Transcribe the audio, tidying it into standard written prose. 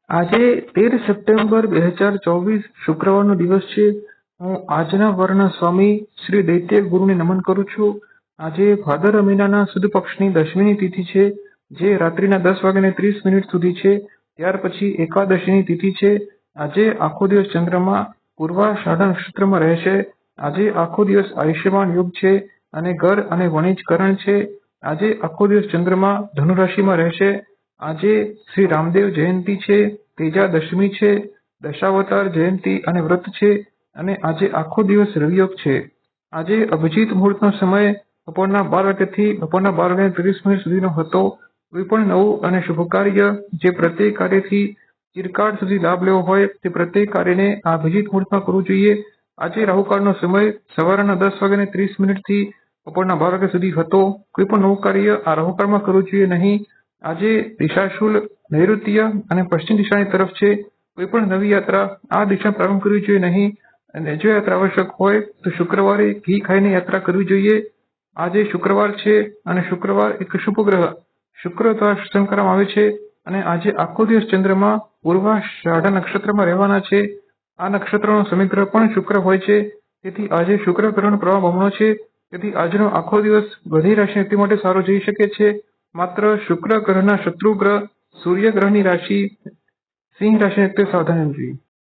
આજે 13 સપ્ટેમ્બર 2024 શુક્રવારનો દિવસ છે. હું આજના વારના સ્વામી શ્રી દૈત્ય ગુરુને નમન કરું છું. આજે ભાદર મહિનાના સુદ પક્ષની દશમીની તિથિ છે, જે રાત્રિના 10:30 સુધી છે. ત્યાર પછી એકાદશીની તિથિ છે. આજે આખો દિવસ ચંદ્રમા પૂર્વાષાઢા નક્ષત્રમાં રહેશે. આજે આખો દિવસ આયુષ્યમાન યોગ છે અને ઘર અને વણિજકરણ છે. આજે આખો દિવસ ચંદ્રમા ધનુ રાશિમાં રહેશે. આજે શ્રી રામદેવ જયંતિ છે, તેજા દશમી છે, દશાવતાર જયંતિ અને વ્રત છે અને આજે આખો દિવસ રવિયોગ છે. આજે અભિજીત મુહૂર્તનો સમય બપોરના 12 વાગ્યાથી બપોરના 12:30 સુધીનો હતો. કોઈ પણ નવું અને શુભ કાર્ય જે પ્રત્યેક કાર્યથી ચિરકાળ સુધી લાભ લેવો હોય તે પ્રત્યેક કાર્યને આ અભિજીત મુહૂર્તમાં કરવું જોઈએ. આજે રાહુકાળનો સમય સવારના 10:30 થી બપોરના 12 વાગ્યા સુધી હતો. કોઈ પણ નવું કાર્ય આ રાહુકાળમાં કરવું જોઈએ નહીં. આજે દિશાશુલ નૈઋત્ય અને પશ્ચિમ દિશાની તરફ છે. કોઈ પણ નવી યાત્રા આ દિશા પ્રારંભ કરવી જોઈએ નહીં અને જો યાત્રા આવશ્યક હોય તો શુક્રવારે ઘી ખાઈને યાત્રા કરવી જોઈએ. આજે શુક્રવાર છે અને શુક્રવાર એક શુભ ગ્રહ શુક્ર દ્વારા સૂચન કરવામાં આવે છે અને આજે આખો દિવસ ચંદ્રમાં પૂર્વાષાઢા નક્ષત્રમાં રહેવાના છે. આ નક્ષત્રનો સમીગ્રહ પણ શુક્ર હોય છે, તેથી આજે શુક્ર ગ્રહનો પ્રભાવ બમણો છે. તેથી આજનો આખો દિવસ બધી રાશિ વ્યક્તિ માટે સારો જઈ શકે છે. માત્ર શુક્ર ગ્રહના શત્રુ ગ્રહ સૂર્ય ગ્રહની રાશિ સિંહ રાશિ વ્યક્તિઓ સાવધાન રહેવું જોઈએ.